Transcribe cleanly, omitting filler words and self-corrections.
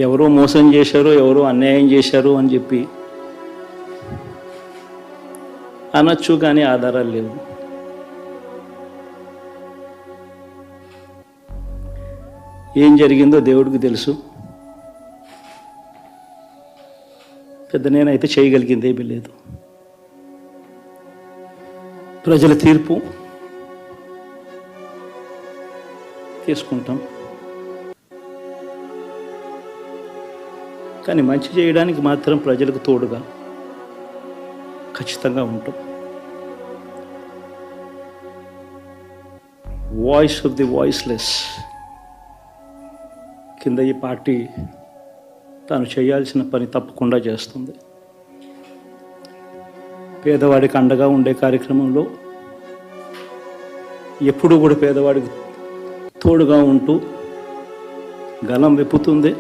ఎవరో మోసం చేశారు, ఎవరో అన్యాయం చేశారు అని చెప్పి అనొచ్చు, కానీ ఆధారాలు లేవు. ఏం జరిగిందో దేవుడికి తెలుసు. పెద్ద నేనైతే చేయగలిగింది ఏమీ లేదు. ప్రజల తీర్పు తీసుకుంటాం, కానీ మంచి చేయడానికి మాత్రం ప్రజలకు తోడుగా ఖచ్చితంగా ఉంటాం. వాయిస్ ఆఫ్ ది వాయిస్లెస్ కింద ఈ పార్టీ తాను చేయాల్సిన పని తప్పకుండా చేస్తుంది. పేదవాడికి అండగా ఉండే కార్యక్రమంలో ఎప్పుడూ కూడా పేదవాడికి తోడుగా ఉంటూ గలం విప్పుతుంది.